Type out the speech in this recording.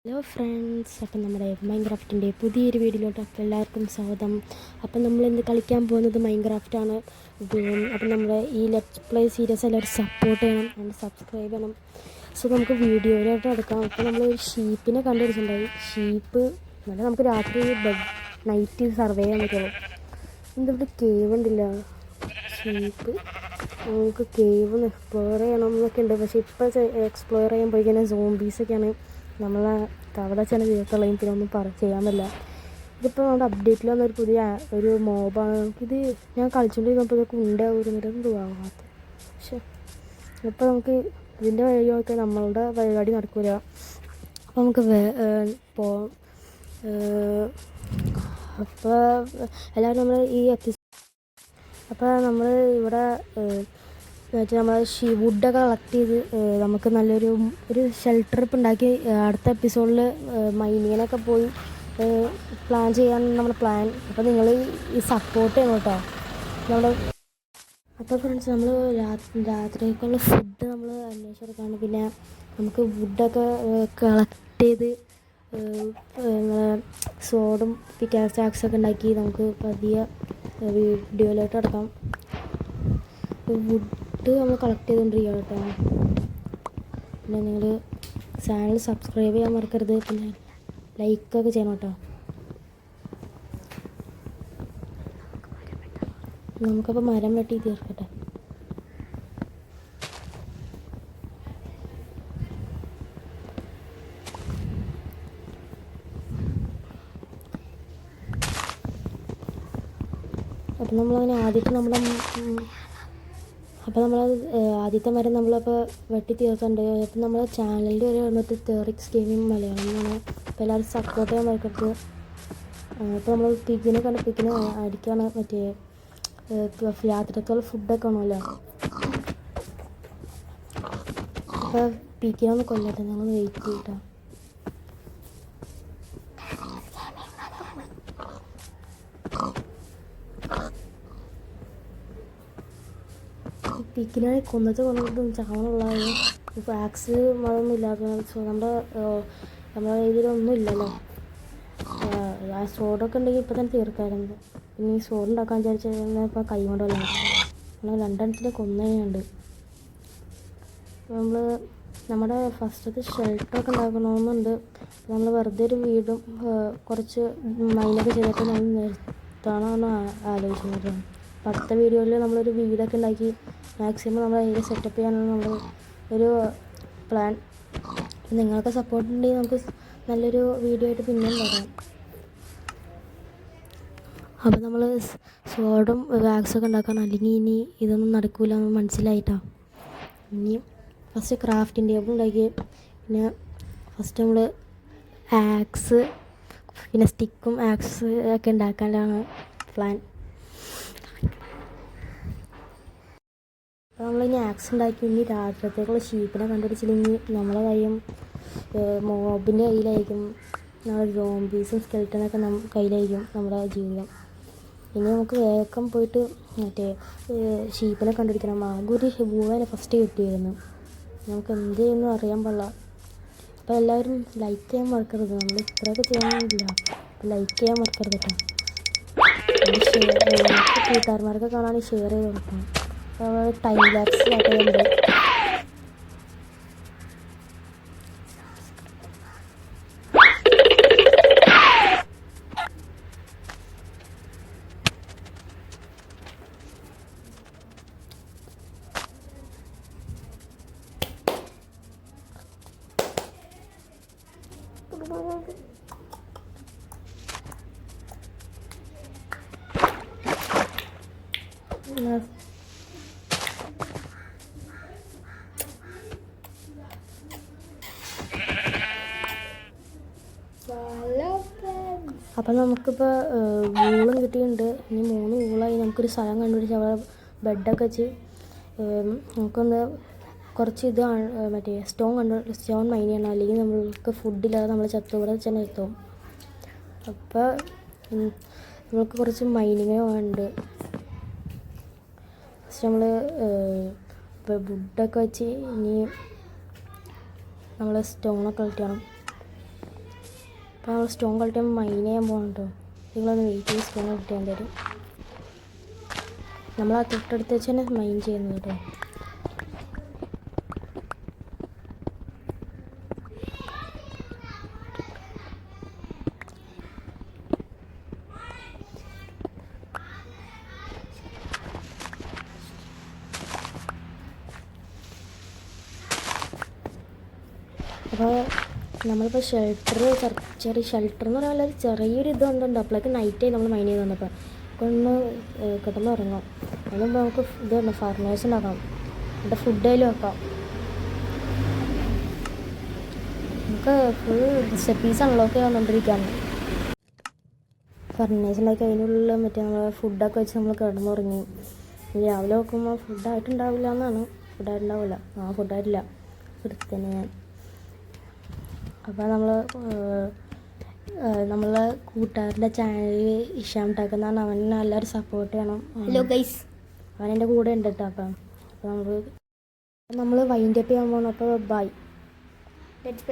Hello friends, അപ്പം നമ്മുടെ മൈൻക്രാഫ്റ്റിൻ്റെ പുതിയൊരു വീഡിയോയിലോട്ട് എല്ലാവർക്കും സ്വാഗതം. അപ്പം നമ്മളിന്ന് കളിക്കാൻ പോകുന്നത് മൈൻക്രാഫ്റ്റാണ്. അപ്പം നമ്മുടെ ഈ ലെറ്റ്സ് പ്ലേ സീരീസ് എല്ലാവരും സപ്പോർട്ട് ചെയ്യണം ആൻഡ് സബ്സ്ക്രൈബ് ചെയ്യണം. സോ നമുക്ക് വീഡിയോയിലോട്ട് എടുക്കാം. അപ്പോൾ നമ്മളൊരു ഷീപ്പിനെ കണ്ടുപിടിച്ചിട്ടുണ്ടായി. ഷീപ്പ് എന്നിട്ട് നമുക്ക് രാത്രി നൈറ്റ് സർവേ ചെയ്യാൻ പറ്റുള്ളൂ. എന്തിവിടെ കേവ് ഉണ്ടില്ല. ഷീപ്പ് നമുക്ക് കേവ് ഒന്ന് എക്സ്പ്ലോർ ചെയ്യണം എന്നൊക്കെ ഉണ്ട്. പക്ഷേ ഇപ്പോൾ എക്സ്പ്ലോർ ചെയ്യാൻ പോയി കഴിഞ്ഞാൽ സോംബീസൊക്കെയാണ് നമ്മളെ അവിടെ ചെന്ന് തീർത്തുള്ളയും പിന്നെ ഒന്നും ചെയ്യാൻ പറ്റില്ല. ഇതിപ്പോൾ നമ്മുടെ അപ്ഡേറ്റിൽ വന്നൊരു പുതിയ ഒരു മോബാണ്. നമുക്കിത് ഞാൻ കളിച്ചുകൊണ്ടിരുന്നപ്പോൾ ഇതൊക്കെ ഉണ്ടാവുന്നതും ആവാത്ത. പക്ഷേ ഇപ്പോൾ നമുക്ക് ഇതിൻ്റെ വഴി നോക്കിയാൽ നമ്മളുടെ പരിപാടി നടക്കില്ല. അപ്പോൾ നമുക്ക് അപ്പോൾ എല്ലാവരും നമ്മൾ ഈ അപ്പോൾ നമ്മൾ ഇവിടെ നമ്മൾ വുഡൊക്കെ കളക്ട് ചെയ്ത് നമുക്ക് നല്ലൊരു ഷെൽട്ടർ ഇപ്പം ഉണ്ടാക്കി അടുത്ത എപ്പിസോഡിൽ മൈനിങ്ങിനൊക്കെ പോയി പ്ലാൻ ചെയ്യാൻ നമ്മുടെ പ്ലാൻ. അപ്പോൾ നിങ്ങൾ ഈ സപ്പോർട്ട് ചെയ്യണം കേട്ടോ നമ്മുടെ. അപ്പോൾ ഫ്രണ്ട്സ്, നമ്മൾ രാത്രിയൊക്കെയുള്ള ഫുഡ് നമ്മൾ അന്വേഷിച്ചെടുക്കാണ്. പിന്നെ നമുക്ക് വുഡൊക്കെ കളക്ട് ചെയ്ത് സോഡും പിക്കാക്സൊക്കെ ഉണ്ടാക്കി നമുക്ക് പതിയെ വീഡിയോയിലോട്ട് എടുക്കാം. വുഡ് നമ്മൾ കളക്ട് ചെയ്തുകൊണ്ടിരിക്കുക കേട്ടോ. പിന്നെ നിങ്ങൾ ചാനൽ സബ്സ്ക്രൈബ് ചെയ്യാൻ മറക്കരുത്. പിന്നെ ലൈക്കൊക്കെ ചെയ്യണം കേട്ടോ. നമുക്കപ്പോൾ മരം വെട്ടി തീർക്കട്ടെ. അപ്പം നമ്മളങ്ങനെ ആദ്യത്തെ മരം നമ്മളപ്പോൾ വെട്ടി തീർത്തുണ്ട്. അപ്പം നമ്മുടെ ചാനലിൻ്റെ ഒരു വന്നിട്ട് തെറിക്സ് ഗെയിമിംഗ് മലയാളം എന്നാണ്. അപ്പോൾ എല്ലാവരും സപ്പോർട്ട് ചെയ്യാൻ മറക്കരുത്. അപ്പോൾ നമ്മൾ പിക്കിനെ അടിക്കാണ്. മറ്റേ രാത്രിക്കുള്ള ഫുഡൊക്കെ ആണല്ലോ. അപ്പോൾ പിക്കിനെ ഒന്ന് കൊല്ലട്ടെ, ഞങ്ങൾ വെയിറ്റ് ചെയ്തിട്ടാ. പിക്കിനെ കൊന്നിട്ട് ചാവണുള്ളത്. ഇപ്പോൾ ആക്സ് അതൊന്നും ഇല്ലാത്ത. സോ നമ്മുടെ ഇതിലൊന്നും ഇല്ലല്ലോ. ആ സോഡൊക്കെ ഉണ്ടെങ്കിൽ ഇപ്പം തന്നെ തീർക്കാറുണ്ട്. പിന്നെ ഈ സോഡ് ഉണ്ടാക്കാൻ വിചാരിച്ചാൽ ഇപ്പോൾ കൈ കൊണ്ടല്ല. നമ്മൾ രണ്ടെണ്ണത്തിന് കൊന്നുകഴിഞ്ഞുണ്ട്. നമ്മുടെ ഫസ്റ്റത്തെ ഷെൽട്ടറൊക്കെ ഉണ്ടാക്കണമെന്നുണ്ട്. നമ്മൾ വെറുതെ ഒരു വീടും കുറച്ച് മൈനൊക്കെ ചെയ്തിട്ട് നമ്മൾ നിർത്തണമെന്ന് ആലോചിക്കുന്നത്. അടുത്ത വീഡിയോയിൽ നമ്മളൊരു വീടൊക്കെ ഉണ്ടാക്കി മാക്സിമം നമ്മൾ അതിൽ സെറ്റപ്പ് ചെയ്യാനാണ് നമ്മൾ ഒരു പ്ലാൻ. നിങ്ങൾക്ക് സപ്പോർട്ട് ഉണ്ടെങ്കിൽ നമുക്ക് നല്ലൊരു വീഡിയോ ആയിട്ട് പിന്നെയും വരാം. അപ്പോൾ നമ്മൾ സോഡും വാക്സൊക്കെ ഉണ്ടാക്കണം, അല്ലെങ്കിൽ ഇനി ഇതൊന്നും നടക്കില്ല എന്ന് മനസ്സിലായിട്ടാണ്. ഇനി ഫസ്റ്റ് ക്രാഫ്റ്റിംഗ് ടേബിൾ ഉണ്ടാക്കി. പിന്നെ ഫസ്റ്റ് നമ്മൾ ആക്സ് പിന്നെ സ്റ്റിക്കും ആക്സ് ഒക്കെ ഉണ്ടാക്കാനാണ് പ്ലാൻ. അപ്പോൾ നമ്മളിനി ആക്സ് ഉണ്ടാക്കി. ഇനി രാത്രിത്തേക്കുള്ള ഷീപ്പിനെ കണ്ടുപിടിച്ചില്ലെങ്കിൽ നമ്മളെ കയ്യും മോബിൻ്റെ കയ്യിലായിരിക്കും. നമ്മുടെ സോംബീസും സ്കെൽറ്റനൊക്കെ കയ്യിലായിരിക്കും നമ്മുടെ ജീവിതം. ഇനി നമുക്ക് വേഗം പോയിട്ട് മറ്റേ ഷീപ്പിനെ കണ്ടുപിടിക്കണം. ആകെ ഒരു പൂവനെ ഫസ്റ്റ് കിട്ടിയിരുന്നു. നമുക്ക് എന്ത് ചെയ്യുന്നു അറിയാൻ പാടില്ല. അപ്പോൾ എല്ലാവരും ലൈക്ക് ചെയ്യാൻ മറക്കരുത്. നമ്മൾ ഇത്രയൊക്കെ ചെയ്യാനില്ല. അപ്പോൾ ലൈക്ക് ചെയ്യാൻ മറക്കരുത് കേട്ടോ. കൂട്ടുകാരന്മാരൊക്കെ കാണാൻ ഷെയർ ചെയ്ത് കൊടുക്കണം. ടൈം ലാപ്സ് ആക്കുന്നുണ്ട്. അപ്പം നമുക്കിപ്പോൾ വൂളും കിട്ടിയിട്ടുണ്ട്. ഇനി 3 വൂളായി. നമുക്കൊരു സ്ഥലം കണ്ടുപിടിച്ച് അവിടെ ബെഡൊക്കെ വെച്ച് നമുക്കൊന്ന് കുറച്ച് മറ്റേ സ്റ്റോൺ മൈൻ ചെയ്യണം. അല്ലെങ്കിൽ നമ്മൾക്ക് ഫുഡില്ലാതെ നമ്മൾ ഇവിടെ തന്നെ എത്തും. അപ്പോൾ നമുക്ക് കുറച്ച് മൈനിങ് വേണ്ട. ഫസ്റ്റ് നമ്മൾ വുഡൊക്കെ വെച്ച് ഇനി നമ്മൾ സ്റ്റോണൊക്കെ കളക്ട് ചെയ്യണം. അപ്പോൾ നമ്മൾ സ്റ്റോൺ കളിക്കാൻ മൈൻ ചെയ്യാൻ പോകുന്നുണ്ടോ. നിങ്ങളൊന്ന് വെയിറ്റ് ചെയ്ത് സ്റ്റോൺ കിട്ടിയാൽ തരും. നമ്മൾ ആ തൊട്ടടുത്ത് വെച്ച് തന്നെ മൈൻ ചെയ്യുന്നു കേട്ടോ. അപ്പോൾ നമ്മളിപ്പോൾ ചെറിയ ഷെൽട്ടർ എന്ന് പറയാനുള്ള ചെറിയൊരു ഇത് വന്നിട്ടുണ്ട്. അപ്പോഴേക്ക് നൈറ്റായി നമ്മൾ മൈൻ ചെയ്ത് വന്നപ്പോൾ ഒന്ന് കിടന്ന് ഉറങ്ങാം. അതിന് മുമ്പ് നമുക്ക് ഇത് വേണം, ഫർണേഴ്സ് ഉണ്ടാക്കാം. എന്നിട്ട് ഫുഡ് അതിൽ വെക്കാം. നമുക്ക് ഫുൾ റെസിപ്പീസ് അൺലോക്ക് ചെയ്യാൻ വന്നുകൊണ്ടിരിക്കുകയാണ്. ഫർണേഴ്സ് ഉണ്ടാക്കി അതിനുള്ളിൽ മറ്റേ നമ്മൾ ഫുഡൊക്കെ വെച്ച് നമ്മൾ കിടന്നുറങ്ങി. രാവിലെ നോക്കുമ്പോൾ ഫുഡായിട്ടുണ്ടാവില്ല എന്നാണ്. ഫുഡായിട്ടുണ്ടാവില്ല. ഫുഡായിട്ടില്ല എടുത്തന്നെ ഞാൻ. അപ്പോൾ നമ്മളെ കൂട്ടുകാരുടെ ചാനലിൽ ഇഷാം ടാക്കെന്നാണ്. അവന് എല്ലാവരും സപ്പോർട്ട് ചെയ്യണം. ഹലോ ഗൈസ്, അവൻ എൻ്റെ കൂടെ ഉണ്ട് കേട്ടോ. അപ്പോൾ നമ്മൾ വൈൻഡപ്പ് ചെയ്യാൻ പോകണം. അപ്പോൾ ബൈ. ലെറ്റ്സ്